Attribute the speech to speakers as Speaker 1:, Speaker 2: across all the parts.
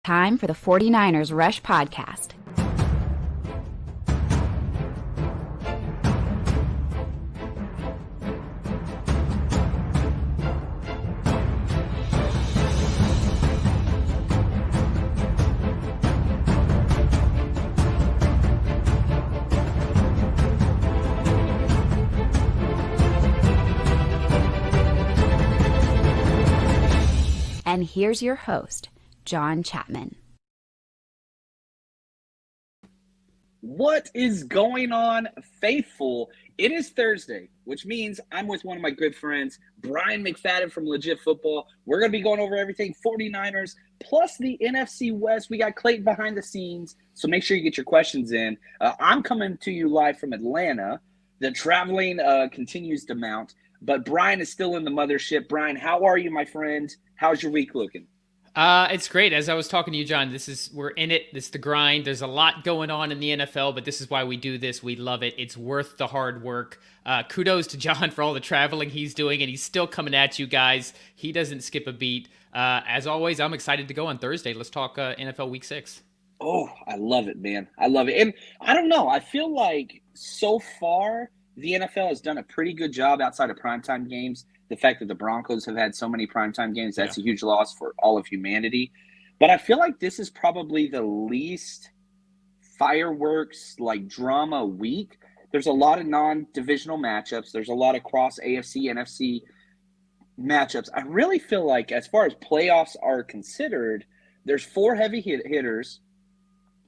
Speaker 1: Time for the 49ers Rush Podcast. And here's your host, John Chapman.
Speaker 2: What is going on, faithful? It is Thursday, which means I'm with one of my good friends, Brian McFadden from Legit Football. We're going to be going over everything 49ers, plus the NFC West. We got Clayton behind the scenes, so make sure you get your questions in. I'm coming to you live from Atlanta. The traveling continues to mount, but Brian is still in the mothership. Brian, how are you, my friend? How's your week looking?
Speaker 3: It's great. As I was talking to you, John, we're in it. This is the grind. There's a lot going on in the NFL, but this is why we do this. We love it. It's worth the hard work. Kudos to John for all the traveling he's doing, and he's still coming at you guys. He doesn't skip a beat. As always, I'm excited to go on Thursday. Let's talk NFL Week 6.
Speaker 2: Oh, I love it, man. I love it. And I don't know. I feel like so far the NFL has done a pretty good job outside of primetime games. The fact that the Broncos have had so many primetime games, that's a huge loss for all of humanity. But I feel like this is probably the least fireworks, like drama week. There's a lot of non-divisional matchups. There's a lot of cross AFC, NFC matchups. I really feel like as far as playoffs are considered, there's 4 heavy hitters.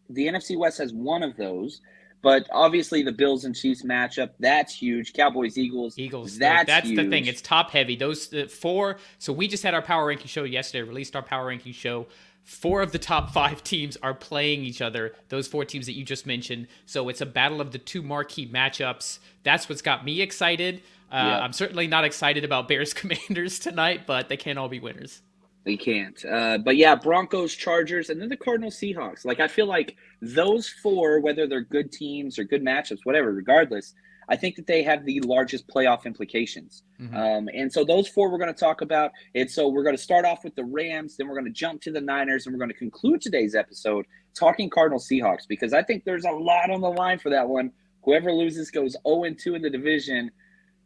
Speaker 2: The NFC West has one of those. But obviously the Bills and Chiefs matchup, that's huge. Cowboys, Eagles, that's huge.
Speaker 3: The thing. It's top heavy. Those 4. So we just had our power ranking show yesterday, released our power ranking show. 4 of the top 5 teams are playing each other, those 4 teams that you just mentioned. So it's a battle of the 2 marquee matchups. That's what's got me excited. I'm certainly not excited about Bears Commanders tonight, but they can't all be winners.
Speaker 2: They can't. But yeah, Broncos, Chargers, and then the Cardinals, Seahawks. Like, I feel like those 4, whether they're good teams or good matchups, whatever, regardless, I think that they have the largest playoff implications. Mm-hmm. And so those 4 we're going to talk about. And so we're going to start off with the Rams, then we're going to jump to the Niners, and we're going to conclude today's episode talking Cardinals, Seahawks, because I think there's a lot on the line for that one. Whoever loses goes 0-2 in the division.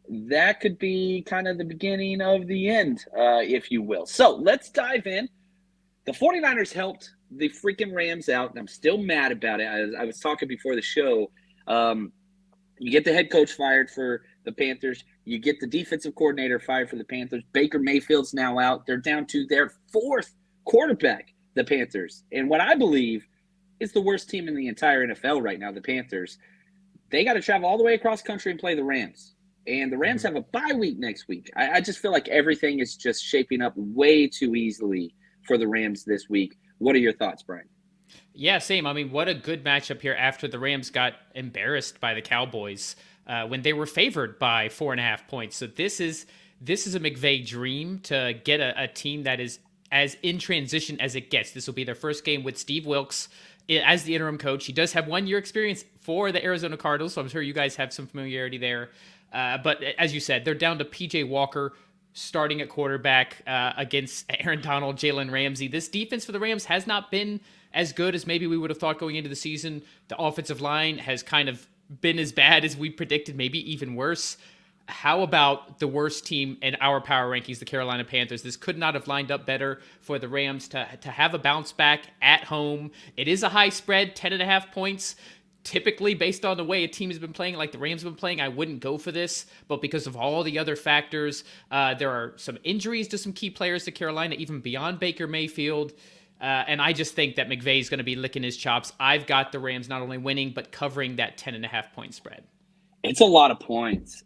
Speaker 2: That could be kind of the beginning of the end, if you will. So let's dive in. The 49ers helped the freaking Rams out, and I'm still mad about it. I was talking before the show. You get the head coach fired for the Panthers. You get the defensive coordinator fired for the Panthers. Baker Mayfield's now out. They're down to their 4th quarterback, the Panthers. And what I believe is the worst team in the entire NFL right now, the Panthers. They got to travel all the way across country and play the Rams. And the Rams have a bye week next week. I just feel like everything is just shaping up way too easily for the Rams this week. What are your thoughts, Brian?
Speaker 3: Yeah, same. I mean, what a good matchup here after the Rams got embarrassed by the Cowboys when they were favored by 4.5 points. So this is a McVay dream to get a team that is as in transition as it gets. This will be their first game with Steve Wilks as the interim coach. He does have 1 year experience for the Arizona Cardinals, so I'm sure you guys have some familiarity there. But as you said, they're down to P.J. Walker starting at quarterback against Aaron Donald, Jalen Ramsey. This defense for the Rams has not been as good as maybe we would have thought going into the season. The offensive line has kind of been as bad as we predicted, maybe even worse. How about the worst team in our power rankings, the Carolina Panthers? This could not have lined up better for the Rams to have a bounce back at home. It is a high spread, 10.5 points. Typically, based on the way a team has been playing, like the Rams have been playing, I wouldn't go for this. But because of all the other factors, there are some injuries to some key players to Carolina, even beyond Baker Mayfield. And I just think that McVay is going to be licking his chops. I've got the Rams not only winning, but covering that 10.5 point spread.
Speaker 2: It's a lot of points.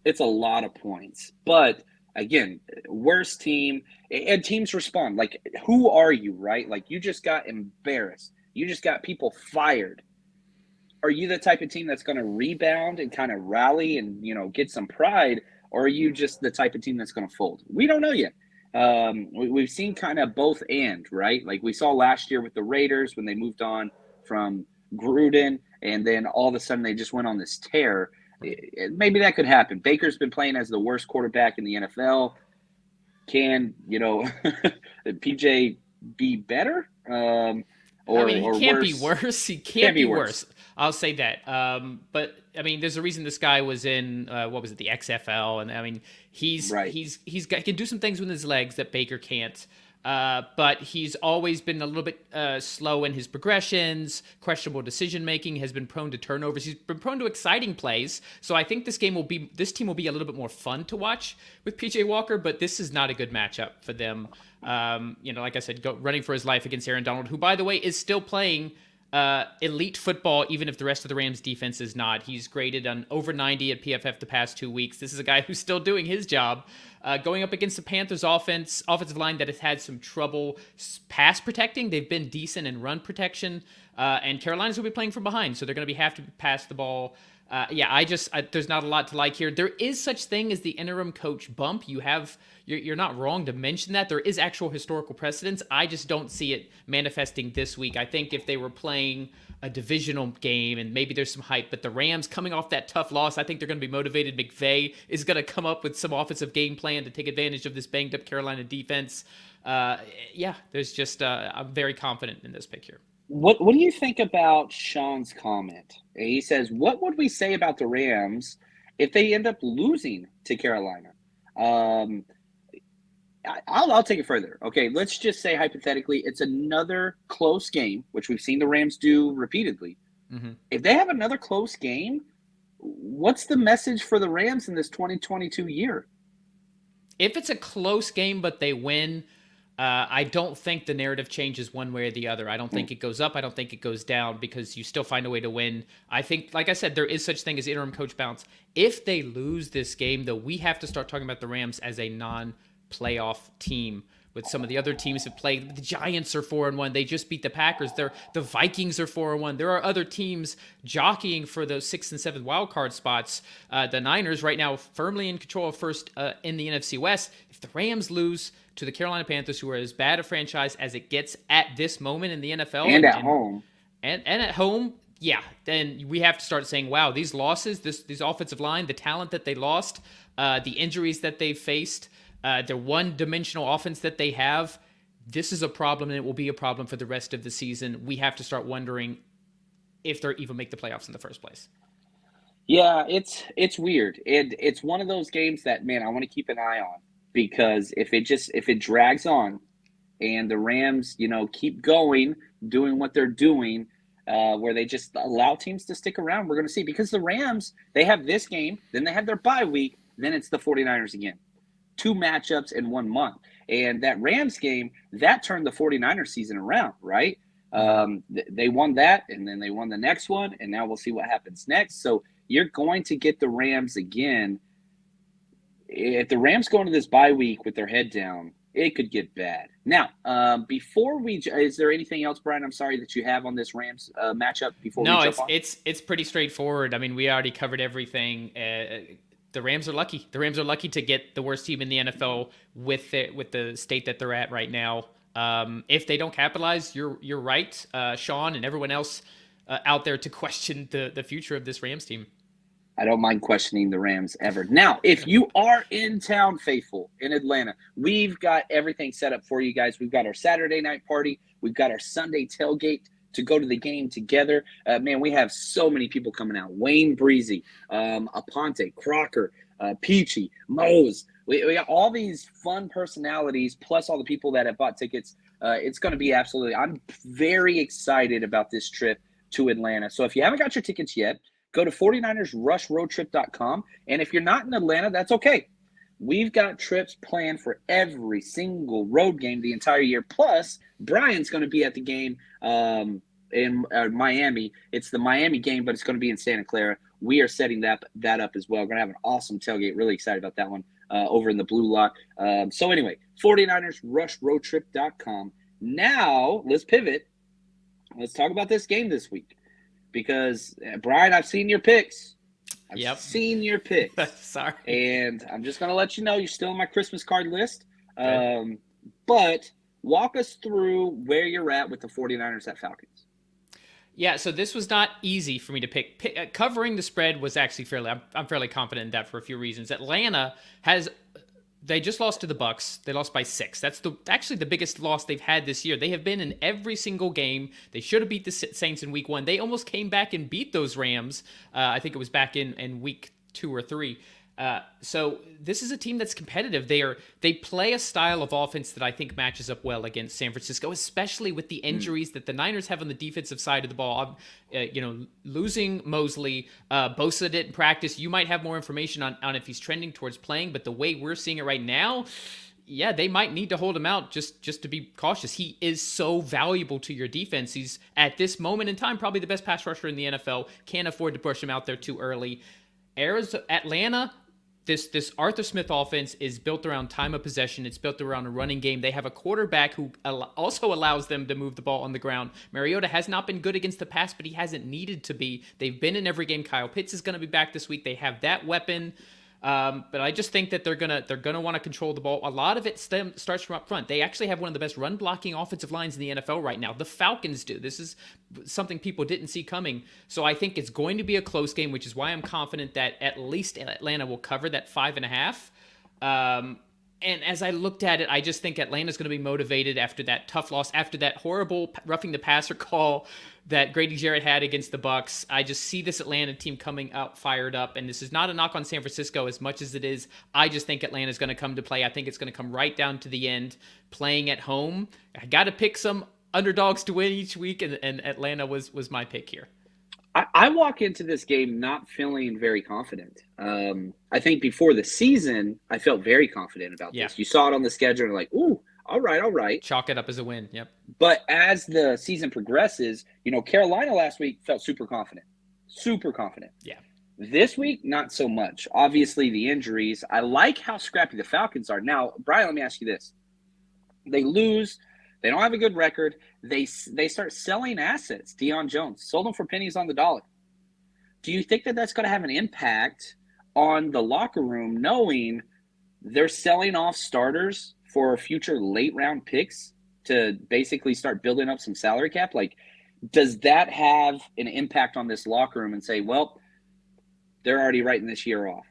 Speaker 2: But again, worst team, and teams respond. Like, who are you, right? Like, you just got embarrassed. You just got people fired. Are you the type of team that's going to rebound and kind of rally and, get some pride? Or are you just the type of team that's going to fold? We don't know yet. We've seen kind of both and, right? Like we saw last year with the Raiders when they moved on from Gruden, and then all of a sudden they just went on this tear. Maybe that could happen. Baker's been playing as the worst quarterback in the NFL. Can, PJ be better?
Speaker 3: I mean, he can't
Speaker 2: worse.
Speaker 3: be worse. He can't be worse. I'll say that. But I mean, there's a reason this guy was in what was it, the XFL, and I mean, he can do some things with his legs that Baker can't. But he's always been a little bit slow in his progressions, questionable decision making, has been prone to turnovers. He's been prone to exciting plays. So I think this team will be a little bit more fun to watch with PJ Walker, but this is not a good matchup for them. Like I said, running for his life against Aaron Donald, who, by the way, is still playing elite football, even if the rest of the Rams defense is not. He's graded on over 90 at PFF the past 2 weeks. This is a guy who's still doing his job. Going up against the Panthers offensive line that has had some trouble pass protecting. They've been decent in run protection, and Carolina's will be playing from behind, so they're going to have to pass the ball. There's not a lot to like here. There is such thing as the interim coach bump. You're not wrong to mention that. There is actual historical precedence. I just don't see it manifesting this week. I think if they were playing a divisional game and maybe there's some hype, but the Rams coming off that tough loss, I think they're going to be motivated. McVay is going to come up with some offensive game plan to take advantage of this banged up Carolina defense. I'm very confident in this pick here.
Speaker 2: What do you think about Sean's comment? He says, what would we say about the Rams if they end up losing to Carolina? I'll take it further. Okay, let's just say hypothetically it's another close game, which we've seen the Rams do repeatedly. Mm-hmm. If they have another close game, what's the message for the Rams in this 2022 year?
Speaker 3: If it's a close game but they win, I don't think the narrative changes one way or the other. I don't think it goes up. I don't think it goes down because you still find a way to win. I think, like I said, there is such thing as interim coach bounce. If they lose this game, though, we have to start talking about the Rams as a non-playoff team. With some of the other teams that played, the Giants are 4-1. They just beat the Packers. The Vikings are 4-1. There are other teams jockeying for those 6th and 7th wild card spots. The Niners right now firmly in control of first in the NFC West. If the Rams lose to the Carolina Panthers, who are as bad a franchise as it gets at this moment in the NFL,
Speaker 2: and at home,
Speaker 3: then we have to start saying, wow, these losses, this offensive line, the talent that they lost, the injuries that they faced. The one-dimensional offense that they have, this is a problem, and it will be a problem for the rest of the season. We have to start wondering if they'll even make the playoffs in the first place.
Speaker 2: Yeah, it's weird. It's one of those games that, man, I want to keep an eye on, because if it drags on and the Rams, keep going, doing what they're doing, where they just allow teams to stick around, we're going to see. Because the Rams, they have this game, then they have their bye week, then it's the 49ers again. 2 matchups in 1 month. And that Rams game, that turned the 49ers season around, right? They won that, and then they won the next one, and now we'll see what happens next. So you're going to get the Rams again. If the Rams go into this bye week with their head down, it could get bad. Now, is there anything else, Brian, I'm sorry, that you have on this Rams matchup before we jump on?
Speaker 3: It's pretty straightforward. I mean, we already covered everything. The Rams are lucky. The Rams are lucky to get the worst team in the NFL with the state that they're at right now. If they don't capitalize, you're right, Sean, and everyone else out there to question the future of this Rams team.
Speaker 2: I don't mind questioning the Rams ever. Now, if you are in town, faithful, in Atlanta, we've got everything set up for you guys. We've got our Saturday night party. We've got our Sunday tailgate to go to the game together. Man, we have so many people coming out. Wayne Breezy, Aponte, Crocker, Peachy, Mose. We got all these fun personalities, plus all the people that have bought tickets. It's going to be I'm very excited about this trip to Atlanta. So if you haven't got your tickets yet, go to 49ersrushroadtrip.com. And if you're not in Atlanta, that's okay. We've got trips planned for every single road game the entire year. Plus, Brian's going to be at the game in Miami. It's the Miami game, but it's going to be in Santa Clara. We are setting that up as well. We're going to have an awesome tailgate. Really excited about that one over in the Blue Lot. So anyway, 49ersrushroadtrip.com. Now, let's pivot. Let's talk about this game this week. Because, Brian, I've seen your picks. I've seen your picks.
Speaker 3: Sorry.
Speaker 2: And I'm just going to let you know you're still on my Christmas card list. But walk us through where you're at with the 49ers at Falcons.
Speaker 3: Yeah, so this was not easy for me to pick. Covering the spread was actually I'm fairly confident in that for a few reasons. Atlanta has They just lost to the Bucks. They lost by 6. That's actually the biggest loss they've had this year. They have been in every single game. They should have beat the Saints in week 1. They almost came back and beat those Rams. I think it was back in week 2 or 3. So this is a team that's competitive. They play a style of offense that I think matches up well against San Francisco, especially with the injuries that the Niners have on the defensive side of the ball. Losing Mosley, Bosa didn't practice. You might have more information on if he's trending towards playing, but the way we're seeing it right now, yeah, they might need to hold him out just to be cautious. He is so valuable to your defense. He's, at this moment in time, probably the best pass rusher in the NFL. Can't afford to push him out there too early. Atlanta, this Arthur Smith offense is built around time of possession. It's built around a running game. They have a quarterback who also allows them to move the ball on the ground. Mariota has not been good against the pass, but he hasn't needed to be. They've been in every game. Kyle Pitts is going to be back this week. They have that weapon. But I just think that they're gonna want to control the ball. A lot of it starts from up front. They actually have one of the best run blocking offensive lines in the NFL right now. The Falcons do. This is something people didn't see coming. So I think it's going to be a close game, which is why I'm confident that at least Atlanta will cover that 5.5. And as I looked at it, I just think Atlanta's going to be motivated after that tough loss, after that horrible roughing the passer call that Grady Jarrett had against the Bucks. I just see this Atlanta team coming out fired up, and this is not a knock on San Francisco as much as it is. I just think Atlanta's going to come to play. I think it's going to come right down to the end, playing at home. I got to pick some underdogs to win each week, and Atlanta was my pick here.
Speaker 2: I walk into this game not feeling very confident. I think before the season, I felt very confident about this. You saw it on the schedule and like, ooh, all right.
Speaker 3: Chalk it up as a win, yep.
Speaker 2: But as the season progresses, Carolina last week felt super confident.
Speaker 3: Yeah.
Speaker 2: This week, not so much. Obviously, the injuries. I like how scrappy the Falcons are. Now, Brian, let me ask you this. They lose. They don't have a good record. They start selling assets. Deion Jones sold them for pennies on the dollar. Do you think that that's going to have an impact on the locker room, knowing they're selling off starters for future late-round picks to basically start building up some salary cap? Like, does that have an impact on this locker room and say, well, they're already writing this year off?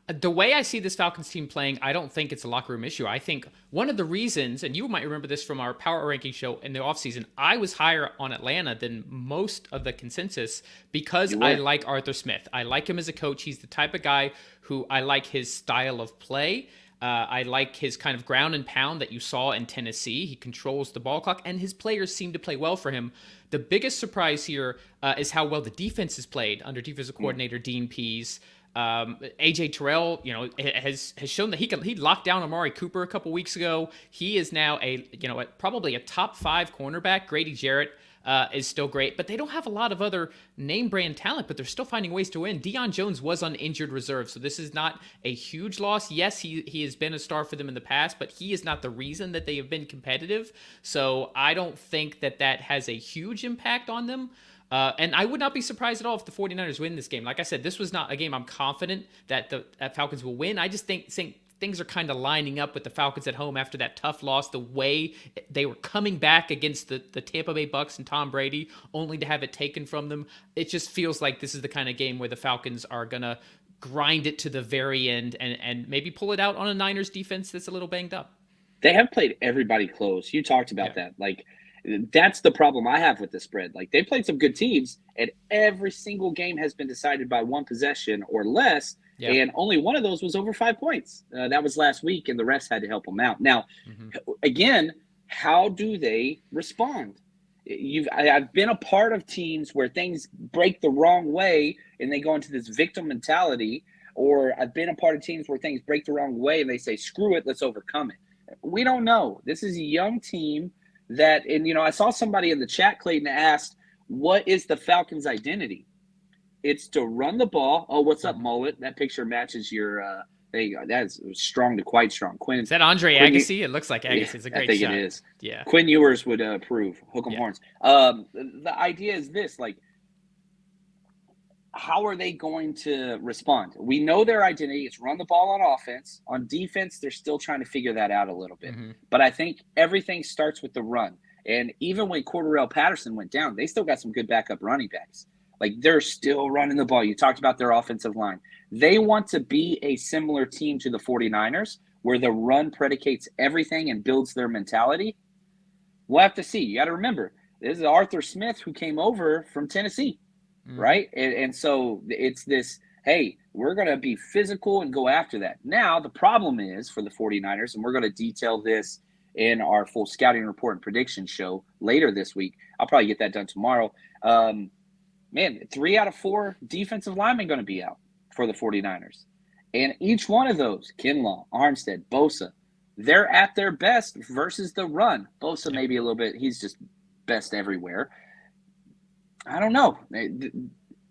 Speaker 3: The way I see this Falcons team playing, I don't think it's a locker room issue. I think one of the reasons, and you might remember this from our power ranking show in the offseason, I was higher on Atlanta than most of the consensus because I like Arthur Smith. I like him as a coach. He's the type of guy who I like his style of play. I like his kind of ground and pound that you saw in Tennessee. He controls the ball clock, and his players seem to play well for him. The biggest surprise here is how well the defense is played under defensive coordinator Dean Pease. AJ Terrell, has shown that he locked down Amari Cooper a couple weeks ago. He is now probably a top 5 cornerback. Grady Jarrett is still great, but they don't have a lot of other name brand talent, but they're still finding ways to win. Deion Jones was on injured reserve, so this is not a huge loss. Yes, he has been a star for them in the past, but he is not the reason that they have been competitive. So I don't think that has a huge impact on them. And I would not be surprised at all if the 49ers win this game. Like I said, this was not a game I'm confident that the Falcons will win. I just think things are kind of lining up with the Falcons at home after that tough loss, the way they were coming back against the Tampa Bay Bucks and Tom Brady, only to have it taken from them. It just feels like this is the kind of game where the Falcons are going to grind it to the very end and maybe pull it out on a Niners defense that's a little banged up.
Speaker 2: They have played everybody close. You talked about that. Like, that's the problem I have with the spread. Like, they played some good teams, and every single game has been decided by one possession or less, and only one of those was over 5 points. That was last week, and the refs had to help them out. Now, again, how do they respond? I've been a part of teams where things break the wrong way, and they go into this victim mentality, or I've been a part of teams where things break the wrong way, and they say, screw it, let's overcome it. We don't know. This is a young team. I saw somebody in the chat, Clayton, asked, what is the Falcons' identity? It's to run the ball. Oh, what's up, Mullet? That picture matches your there you go. That's strong to quite strong. Quinn,
Speaker 3: is that Andre Agassi? It looks like Agassi. It's a great shot.
Speaker 2: I think it is.
Speaker 3: Yeah.
Speaker 2: Quinn Ewers would approve. Hook 'em horns. The idea is this, like, how are they going to respond? We know their identity is run the ball on offense. On defense, they're still trying to figure that out a little bit. But I think everything starts with the run. And even when Cordarrelle Patterson went down, they still got some good backup running backs. Like, they're still running the ball. You talked about their offensive line. They want to be a similar team to the 49ers, where the run predicates everything and builds their mentality? We'll have to see. You got to remember, this is Arthur Smith who came over from Tennessee, right? And so it's this, hey, we're going to be physical and go after that. Now, the problem is for the 49ers, and we're going to detail this in our full scouting report and prediction show later this week. I'll probably get that done tomorrow. Man, 3 out of 4 defensive linemen going to be out for the 49ers. And each one of those, Kinlaw, Armstead, Bosa, they're at their best versus the run. Bosa maybe a little bit. He's just best everywhere. I don't know.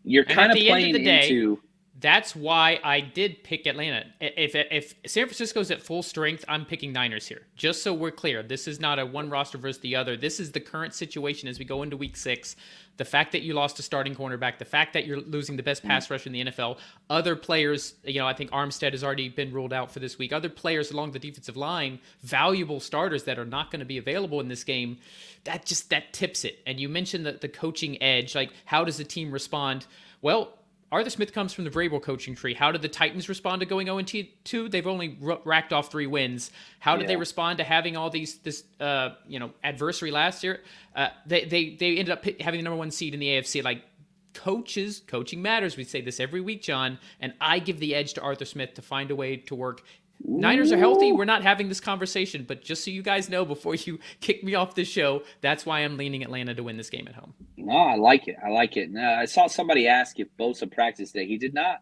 Speaker 2: You're kind of playing into –
Speaker 3: that's why I did pick Atlanta. If San Francisco's at full strength, I'm picking Niners here. Just so we're clear, this is not a one roster versus the other. This is the current situation as we go into week 6. The fact that you lost a starting cornerback, the fact that you're losing the best pass rusher in the NFL, other players, I think Armstead has already been ruled out for this week. Other players along the defensive line, valuable starters that are not going to be available in this game, that tips it. And you mentioned the coaching edge, like how does the team respond? Well, Arthur Smith comes from the Vrabel coaching tree. How did the Titans respond to going 0-2? They've only racked off 3 wins. How did they respond to having all this adversary last year? They ended up having the number 1 seed in the AFC. Like coaching matters. We say this every week, John, and I give the edge to Arthur Smith to find a way to work. Niners are healthy. We're not having this conversation, but just so you guys know, before you kick me off this show, that's why I'm leaning Atlanta to win this game at home.
Speaker 2: No, I like it. I saw somebody ask if Bosa practiced today. He did not.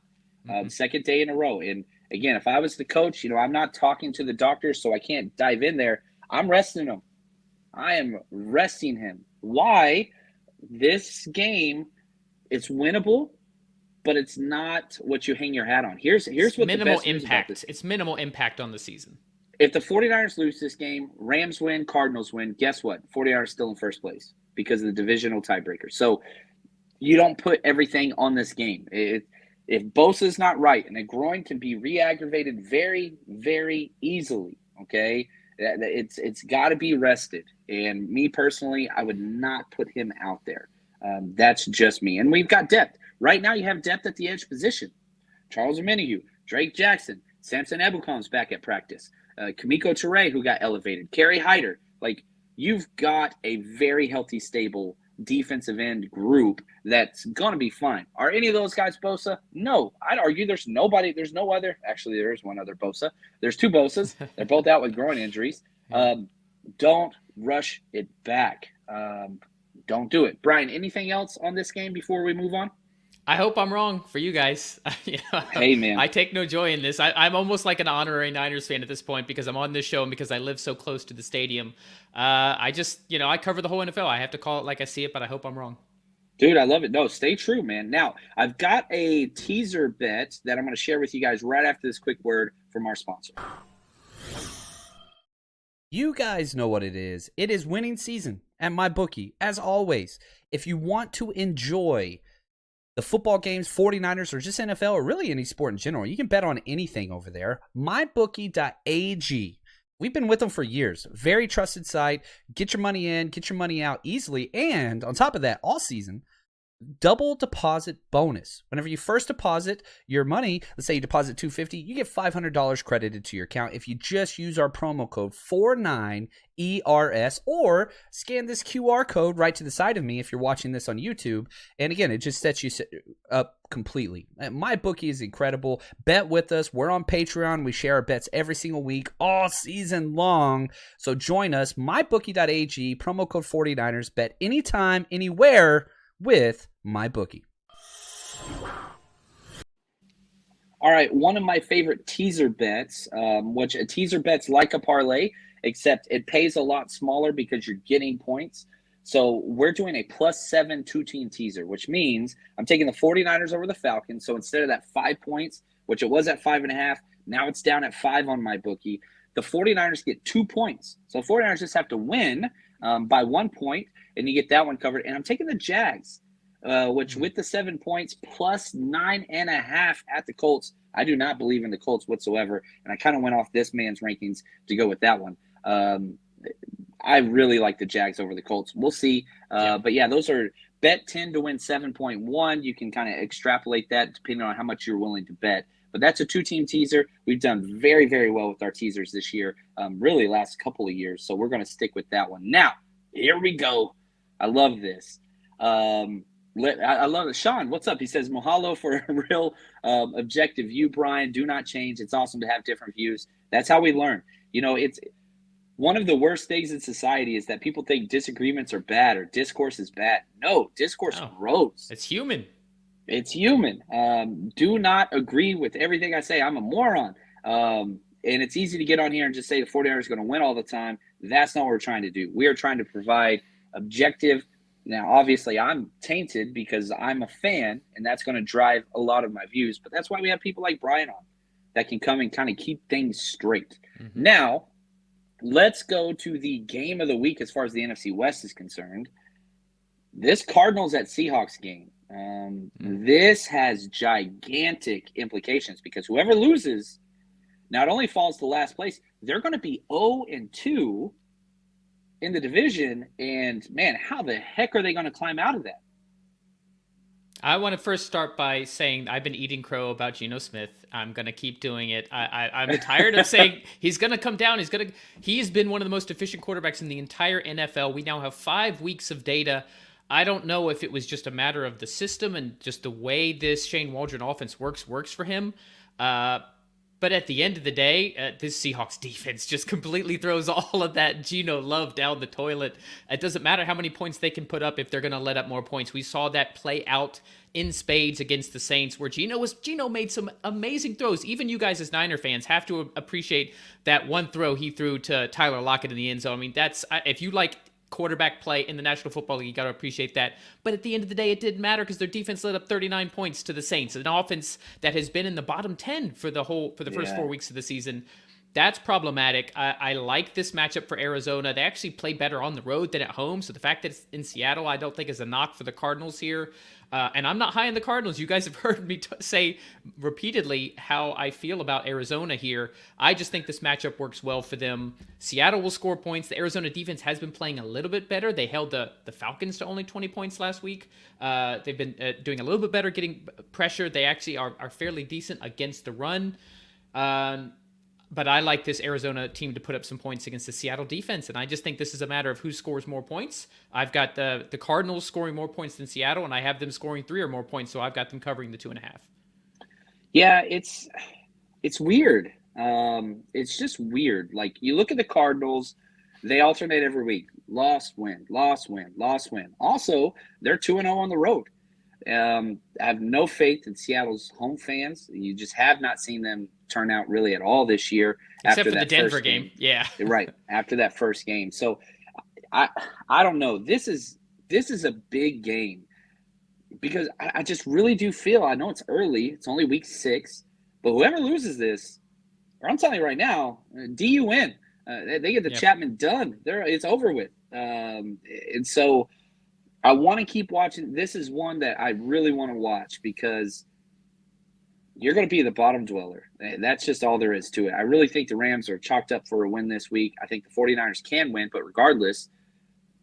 Speaker 2: Second day in a row. And again, if I was the coach, I'm not talking to the doctor, so I can't dive in there. I'm resting him. I am resting him. Why? This game, it's winnable, but it's not what you hang your hat on. Here's what
Speaker 3: minimal
Speaker 2: the best
Speaker 3: impact. It's minimal impact on the season.
Speaker 2: If the 49ers lose this game, Rams win, Cardinals win, guess what? 49ers still in first place because of the divisional tiebreaker. So you don't put everything on this game. If Bosa's not right, and a groin can be re-aggravated very, very easily, okay? It's got to be rested. And me personally, I would not put him out there. That's just me. And we've got depth. Right now you have depth at the edge position. Charles Omenihu, Drake Jackson, Samson Ebukam's back at practice. Kamiko Toure, who got elevated. Kerry Hyder. Like, you've got a very healthy, stable defensive end group that's going to be fine. Are any of those guys Bosa? No. I'd argue there's no other. Actually, there is one other Bosa. There's 2 Bosas. They're both out with groin injuries. Don't rush it back. Don't do it. Brian, anything else on this game before we move on?
Speaker 3: I hope I'm wrong for you guys.
Speaker 2: Hey, man.
Speaker 3: I take no joy in this. I'm almost like an honorary Niners fan at this point because I'm on this show and because I live so close to the stadium. I just, I cover the whole NFL. I have to call it like I see it, but I hope I'm wrong.
Speaker 2: Dude, I love it. No, stay true, man. Now, I've got a teaser bet that I'm going to share with you guys right after this quick word from our sponsor.
Speaker 4: You guys know what it is. It is winning season at MyBookie. As always, if you want to enjoy the football games, 49ers, or just NFL, or really any sport in general, you can bet on anything over there. MyBookie.ag. We've been with them for years. Very trusted site. Get your money in, get your money out easily. And on top of that, all season, double deposit bonus. Whenever you first deposit your money, let's say you deposit $250, you get $500 credited to your account if you just use our promo code 49ERS or scan this QR code right to the side of me if you're watching this on YouTube. And again, it just sets you up completely. MyBookie is incredible. Bet with us. We're on Patreon. We share our bets every single week, all season long. So join us, mybookie.ag, promo code 49ers. Bet anytime, anywhere with MyBookie.
Speaker 2: All right, one of my favorite teaser bets, which a teaser bet's like a parlay, except it pays a lot smaller because you're getting points. So we're doing a +7 2-team teaser, which means I'm taking the 49ers over the Falcons. So instead of that 5 points, which it was at 5.5, now it's down at 5 on MyBookie. The 49ers get 2 points. So 49ers just have to win by 1 point, and you get that one covered. And I'm taking the Jags, which with the 7 points plus 9.5 at the Colts. I do not believe in the Colts whatsoever, and I kind of went off this man's rankings to go with that one. I really like the Jags over the Colts. We'll see. But, yeah, those are bet 10 to win 7.1. You can kind of extrapolate that depending on how much you're willing to bet. But that's a 2-team teaser. We've done very, very well with our teasers this year, really last couple of years. So we're going to stick with that one. Now, here we go. I love this. I love it. Sean, what's up? He says, mahalo for a real objective view, Brian. Do not change. It's awesome to have different views. That's how we learn. It's one of the worst things in society is that people think disagreements are bad or discourse is bad. No, discourse grows.
Speaker 3: It's human.
Speaker 2: It's human. Do not agree with everything I say. I'm a moron. And it's easy to get on here and just say the 49ers are going to win all the time. That's not what we're trying to do. We are trying to provide objective. Now, obviously, I'm tainted because I'm a fan, and that's going to drive a lot of my views. But that's why we have people like Brian on that can come and kind of keep things straight. Mm-hmm. Now, let's go to the game of the week as far as the NFC West is concerned. This Cardinals at Seahawks game. This has gigantic implications because whoever loses not only falls to last place, they're going to be 0-2 in the division. And, man, how the heck are they going to climb out of that?
Speaker 3: I want to first start by saying I've been eating crow about Geno Smith. I'm going to keep doing it. I'm tired of saying he's going to come down. He's been one of the most efficient quarterbacks in the entire NFL. We now have 5 weeks of data. I don't know if it was just a matter of the system and just the way this Shane Waldron offense works for him. But at the end of the day, this Seahawks defense just completely throws all of that Geno love down the toilet. It doesn't matter how many points they can put up if they're going to let up more points. We saw that play out in spades against the Saints where Geno made some amazing throws. Even you guys as Niner fans have to appreciate that one throw he threw to Tyler Lockett in the end zone. I mean, if you like quarterback play in the National Football League, you got to appreciate that. But at the end of the day, it didn't matter because their defense let up 39 points to the Saints, an offense that has been in the bottom 10 for the first 4 weeks of the season. That's problematic. I like this matchup for Arizona. They actually play better on the road than at home. So the fact that it's in Seattle, I don't think is a knock for the Cardinals here. And I'm not high on the Cardinals. You guys have heard me say repeatedly how I feel about Arizona here. I just think this matchup works well for them. Seattle will score points. The Arizona defense has been playing a little bit better. They held the Falcons to only 20 points last week. They've been doing a little bit better getting pressure. They actually are fairly decent against the run. But I like this Arizona team to put up some points against the Seattle defense, and I just think this is a matter of who scores more points. I've got the Cardinals scoring more points than Seattle, and I have them scoring 3 or more points, so I've got them covering the 2.5.
Speaker 2: Yeah, it's weird. It's just weird. Like, you look at the Cardinals, they alternate every week. Loss, win, loss, win, loss, win. Also, they're 2-0 on the road. I have no faith in Seattle's home fans. You just have not seen them turn out really at all this year.
Speaker 3: Except
Speaker 2: after
Speaker 3: for
Speaker 2: that
Speaker 3: the Denver
Speaker 2: first
Speaker 3: game. Yeah.
Speaker 2: Right. After that first game. So I don't know. This is a big game because I just really do feel, I know it's early. It's only week 6, but whoever loses this, or I'm telling you right now, DU win. They get the Chapman done. It's over with. And so I want to keep watching. This is one that I really want to watch because you're going to be the bottom dweller. That's just all there is to it. I really think the Rams are chalked up for a win this week. I think the 49ers can win, but regardless,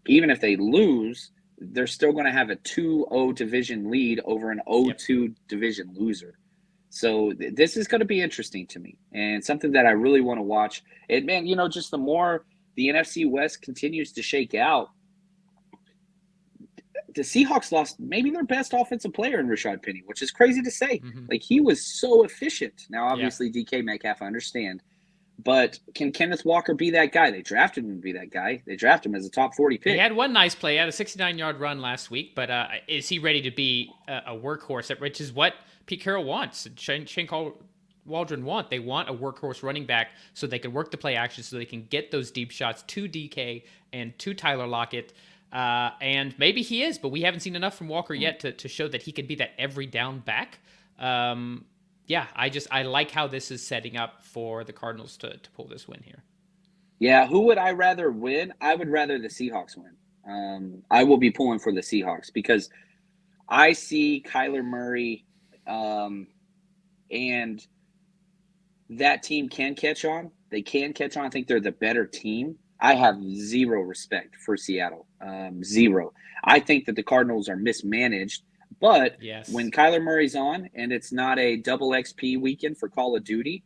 Speaker 2: even if they lose, they're still going to have a 2-0 division lead over an 0-2 division loser. So this is going to be interesting to me and something that I really want to watch. And, man, just the more the NFC West continues to shake out, the Seahawks lost maybe their best offensive player in Rashad Penny, which is crazy to say. Mm-hmm. Like, he was so efficient. Now, obviously, DK Metcalf, I understand. But can Kenneth Walker be that guy? They drafted him to be that guy. They drafted him as a top 40 pick.
Speaker 3: He had one nice play. He had a 69-yard run last week. But is he ready to be a workhorse, which is what Pete Carroll wants, Shane Waldron want. They want a workhorse running back so they can work the play action, so they can get those deep shots to DK and to Tyler Lockett. And maybe he is, but we haven't seen enough from Walker yet to show that he could be that every down back. I like how this is setting up for the Cardinals to pull this win here.
Speaker 2: Yeah, who would I rather win? I would rather the Seahawks win. I will be pulling for the Seahawks because I see Kyler Murray and that team can catch on. They can catch on. I think they're the better team. I have zero respect for Seattle. Zero. I think that the Cardinals are mismanaged But
Speaker 3: Yes.
Speaker 2: when Kyler Murray's on and it's not a double XP weekend for Call of Duty,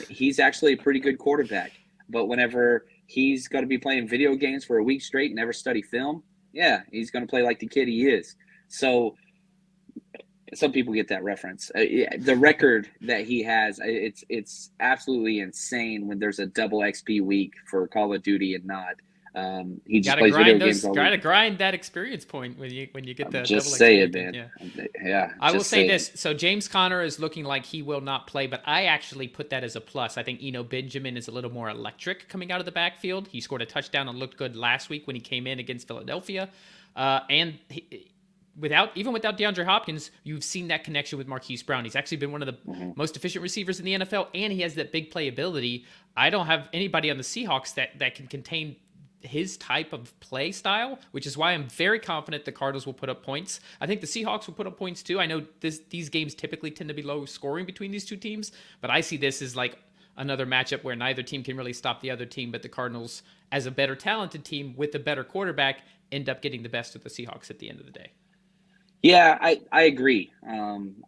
Speaker 2: he's actually a pretty good quarterback. But whenever he's going to be playing video games for a week straight and never study film, yeah, he's going to play like the kid he is. So some people get that reference. The record that he has, it's absolutely insane when there's a double XP week for Call of Duty and not. He just plays video games all week.
Speaker 3: Gotta grind that experience point when you get the
Speaker 2: just
Speaker 3: double
Speaker 2: say
Speaker 3: XP
Speaker 2: it, man.
Speaker 3: Yeah. I will say this. So James Conner is looking like he will not play, but I actually put that as a plus. I think Eno Benjamin is a little more electric coming out of the backfield. He scored a touchdown and looked good last week when he came in against Philadelphia. Without DeAndre Hopkins, you've seen that connection with Marquise Brown. He's actually been one of the most efficient receivers in the NFL, and he has that big play ability. I don't have anybody on the Seahawks that can contain his type of play style, which is why I'm very confident the Cardinals will put up points. I think the Seahawks will put up points too. I know these games typically tend to be low scoring between these two teams, but I see this as like another matchup where neither team can really stop the other team, but the Cardinals, as a better talented team with a better quarterback, end up getting the best of the Seahawks at the end of the day.
Speaker 2: Yeah, I agree.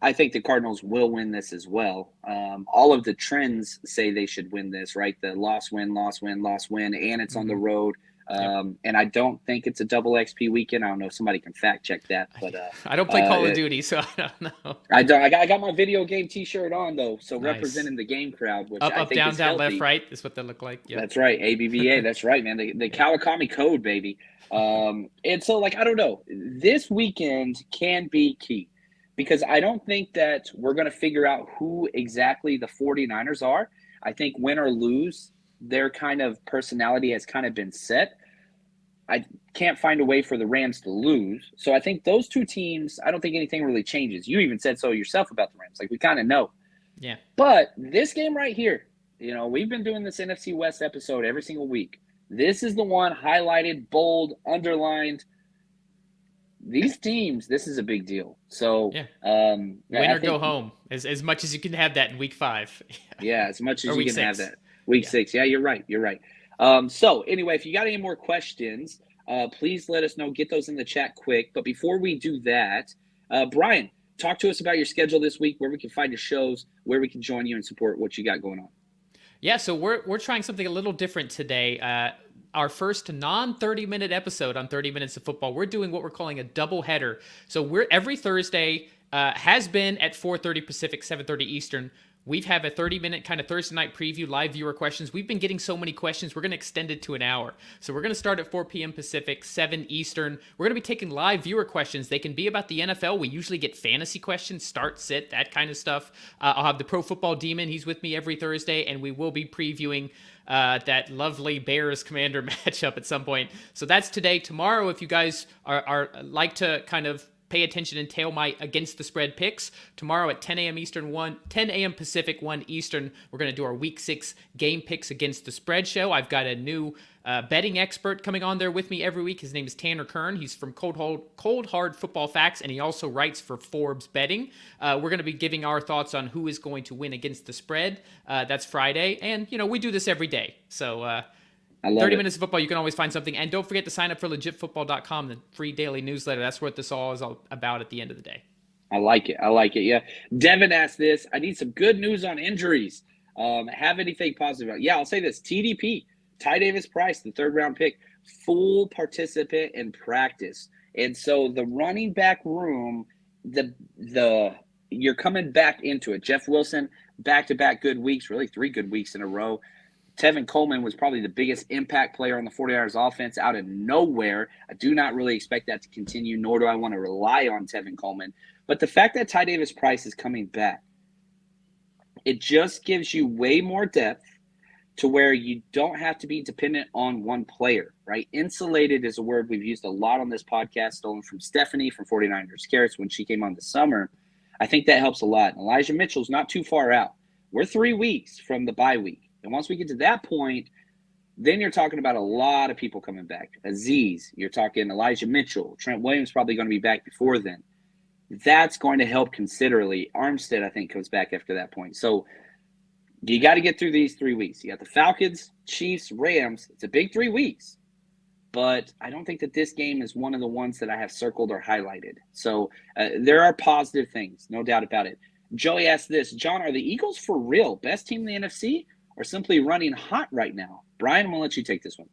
Speaker 2: I think the Cardinals will win this as well. All of the trends say they should win this, right? The loss, win, and it's on the road. And I don't think it's a double XP weekend. I don't know if somebody can fact check that, but
Speaker 3: I don't play Call of Duty, so I don't know.
Speaker 2: I don't. I got my video game T-shirt on though, so
Speaker 3: Nice.
Speaker 2: Representing the game crowd, which
Speaker 3: Up,
Speaker 2: I think
Speaker 3: down,
Speaker 2: is
Speaker 3: down,
Speaker 2: healthy.
Speaker 3: left, right is what they look like. Yep.
Speaker 2: That's right, ABVA. That's right, man. The Kawakami code, baby. And so, like, I don't know. This weekend can be key because I don't think that we're going to figure out who exactly the 49ers are. I think win or lose, their kind of personality has kind of been set. I can't find a way for the Rams to lose. So I think those two teams, I don't think anything really changes. You even said so yourself about the Rams. Like, we kind of know.
Speaker 3: Yeah.
Speaker 2: But this game right here, we've been doing this NFC West episode every single week. This is the one highlighted, bold, underlined. These teams, this is a big deal. So,
Speaker 3: win or go home, as much as you can have that in week 5.
Speaker 2: Yeah, as much as
Speaker 3: you
Speaker 2: can have that. Week 6. Yeah, you're right. So, anyway, if you got any more questions, please let us know. Get those in the chat quick. But before we do that, Brian, talk to us about your schedule this week, where we can find your shows, where we can join you and support what you got going on.
Speaker 3: Yeah, so we're trying something a little different today. Our first non-30-minute episode on 30 Minutes of Football, we're doing what we're calling a double header. So we're every Thursday, has been at 4:30 Pacific, 7:30 Eastern. We have a 30-minute kind of Thursday night preview, live viewer questions. We've been getting so many questions, we're going to extend it to an hour. So we're going to start at 4 p.m. Pacific, 7 Eastern. We're going to be taking live viewer questions. They can be about the NFL. We usually get fantasy questions, start, sit, that kind of stuff. I'll have the Pro Football Demon. He's with me every Thursday, and we will be previewing that lovely Bears Commander matchup at some point. So that's today. Tomorrow, if you guys are like to kind of pay attention and tail my against the spread picks, tomorrow at 10 a.m. Eastern, 10 a.m. Pacific, 1 Eastern, we're going to do our Week 6 game picks against the spread show. I've got a new betting expert coming on there with me every week. His name is Tanner Kern. He's from Cold Hard Football Facts, and he also writes for Forbes Betting. We're going to be giving our thoughts on who is going to win against the spread. That's Friday, and we do this every day. So 30 Minutes of Football, you can always find something. And don't forget to sign up for legitfootball.com, the free daily newsletter. That's what this all is about at the end of the day.
Speaker 2: I like it. Yeah. Devin asked this. I need some good news on injuries. Have anything positive about it? Yeah, I'll say this. TDP, Ty Davis Price, the 3rd round pick, full participant in practice. And so the running back room, you're coming back into it. Jeff Wilson, back-to-back good weeks, really 3 good weeks in a row. Tevin Coleman was probably the biggest impact player on the 49ers offense out of nowhere. I do not really expect that to continue, nor do I want to rely on Tevin Coleman. But the fact that Ty Davis Price is coming back, it just gives you way more depth to where you don't have to be dependent on one player, right? Insulated is a word we've used a lot on this podcast, stolen from Stephanie from 49ers Carrots when she came on this summer. I think that helps a lot. Elijah Mitchell's not too far out. We're 3 weeks from the bye week. And once we get to that point, then you're talking about a lot of people coming back. Aziz, you're talking Elijah Mitchell. Trent Williams probably going to be back before then. That's going to help considerably. Armstead, I think, comes back after that point. So you got to get through these 3 weeks. You got the Falcons, Chiefs, Rams. It's a big 3 weeks. but I don't think that this game is one of the ones that I have circled or highlighted. So there are positive things, no doubt about it. Joey asked this, John, are the Eagles for real best team in the NFC or simply running hot right now? Brian, I'm going to let you take this one.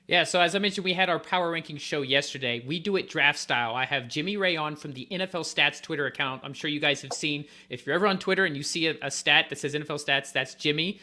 Speaker 3: Yeah, so as I mentioned, we had our power ranking show yesterday. We do it draft style. I have Jimmy Ray on from the NFL Stats Twitter account. I'm sure you guys have seen. If you're ever on Twitter and you see a stat that says NFL Stats, that's Jimmy.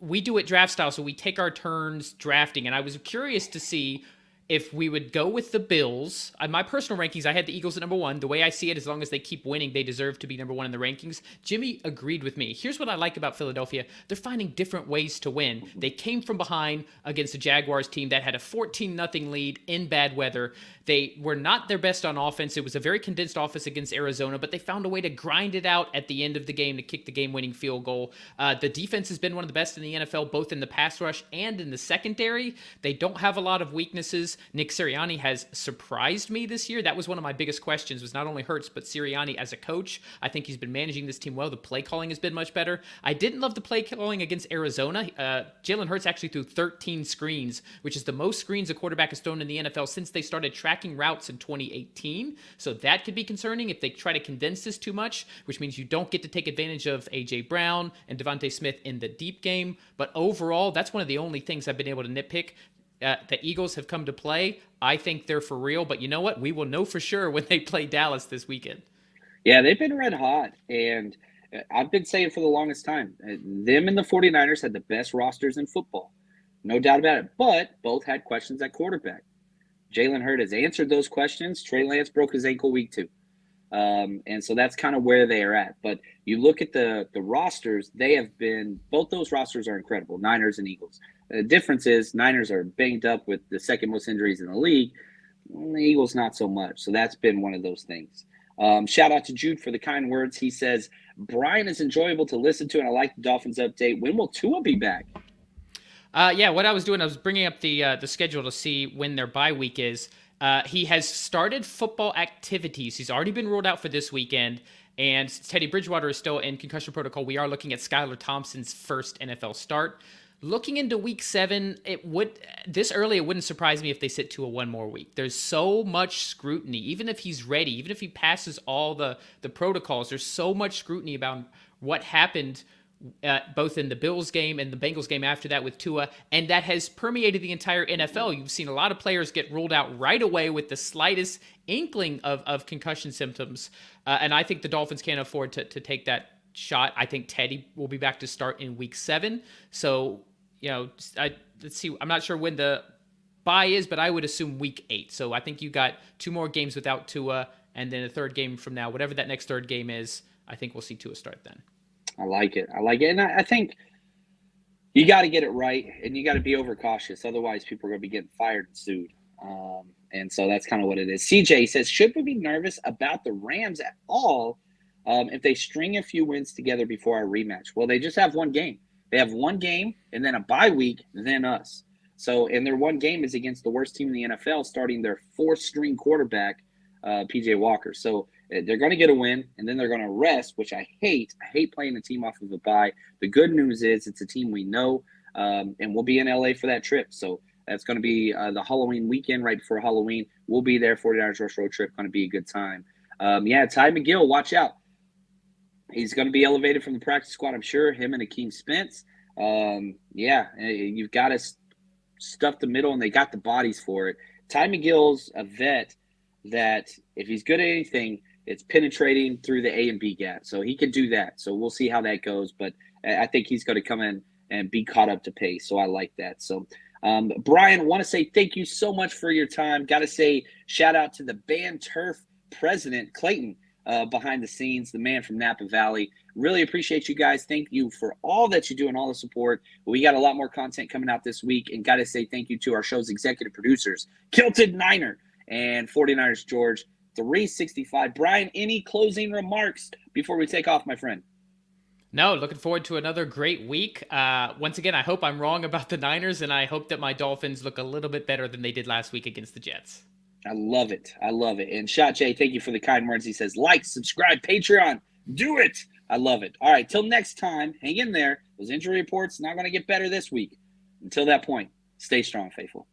Speaker 3: We do it draft style, so we take our turns drafting. And I was curious to see if we would go with the Bills. My personal rankings, I had the Eagles at number 1. The way I see it, as long as they keep winning, they deserve to be number 1 in the rankings. Jimmy agreed with me. Here's what I like about Philadelphia. They're finding different ways to win. They came from behind against the Jaguars team that had a 14-0 lead in bad weather. They were not their best on offense. It was a very condensed offense against Arizona, but they found a way to grind it out at the end of the game to kick the game-winning field goal. The defense has been one of the best in the NFL, both in the pass rush and in the secondary. They don't have a lot of weaknesses. Nick Sirianni has surprised me this year. That was one of my biggest questions, was not only Hurts, but Sirianni as a coach. I think he's been managing this team well. The play calling has been much better. I didn't love the play calling against Arizona. Jalen Hurts actually threw 13 screens, which is the most screens a quarterback has thrown in the NFL since they started tracking routes in 2018. So that could be concerning if they try to condense this too much, which means you don't get to take advantage of A.J. Brown and Devontae Smith in the deep game. But overall, that's one of the only things I've been able to nitpick. The Eagles have come to play. I think they're for real, but you know what? We will know for sure when they play Dallas this weekend.
Speaker 2: Yeah, they've been red hot, and I've been saying for the longest time, them and the 49ers had the best rosters in football. No doubt about it, but both had questions at quarterback. Jalen Hurts has answered those questions. Trey Lance broke his ankle week 2. And so that's kind of where they are at. But you look at the rosters, they have been – both those rosters are incredible, Niners and Eagles. The difference is Niners are banged up with the second most injuries in the league. The Eagles not so much. So that's been one of those things. Shout out to Jude for the kind words. He says, Brian is enjoyable to listen to, and I like the Dolphins update. When will Tua be back?
Speaker 3: Yeah, what I was doing, I was bringing up the schedule to see when their bye week is. He has started football activities. He's already been ruled out for this weekend, and Teddy Bridgewater is still in concussion protocol. We are looking at Skylar Thompson's first NFL start. Looking into week 7, it wouldn't surprise me if they sit to a one more week. There's so much scrutiny. Even if he's ready, even if he passes all the protocols, there's so much scrutiny about what happened both in the Bills game and the Bengals game after that with Tua, and that has permeated the entire NFL. You've seen a lot of players get ruled out right away with the slightest inkling of concussion symptoms, and I think the Dolphins can't afford to take that shot. I think Teddy will be back to start in week 7. So, let's see. I'm not sure when the bye is, but I would assume week 8. So I think you got 2 more games without Tua, and then a third game from now, whatever that next third game is, I think we'll see Tua start then.
Speaker 2: I like it. And I think you got to get it right, and you got to be overcautious. Otherwise, people are going to be getting fired and sued. And so that's kind of what it is. CJ says, should we be nervous about the Rams at all if they string a few wins together before our rematch? Well, they just have one game. They have one game and then a bye week, then us. So, and their one game is against the worst team in the NFL, starting their 4th-string quarterback, P.J. Walker. So they're going to get a win, and then they're going to rest, which I hate. I hate playing a team off of a bye. The good news is it's a team we know, and we'll be in L.A. for that trip. So that's going to be the Halloween weekend right before Halloween. We'll be there, 49ers Rush road trip, going to be a good time. Ty McGill, watch out. He's going to be elevated from the practice squad, I'm sure, him and Akeem Spence. You've got to stuff the middle, and they got the bodies for it. Ty McGill's a vet that if he's good at anything, it's penetrating through the A and B gap. So he can do that. So we'll see how that goes. But I think he's going to come in and be caught up to pace. So I like that. So, Brian, want to say thank you so much for your time. Got to say shout out to the Band Turf president, Clayton, behind the scenes, the man from Napa Valley. Really appreciate you guys. Thank you for all that you do and all the support. We got a lot more content coming out this week. And got to say thank you to our show's executive producers, Kilted Niner and 49ers George 365. Brian, any closing remarks before we take off, my friend?
Speaker 3: No, looking forward to another great week. Once again, I hope I'm wrong about the Niners, and I hope that my Dolphins look a little bit better than they did last week against the Jets.
Speaker 2: I love it. And Shot Jay, thank you for the kind words. He says, like, subscribe, Patreon. Do it. I love it. All right, till next time, hang in there. Those injury reports not going to get better this week. Until that point, stay strong, faithful.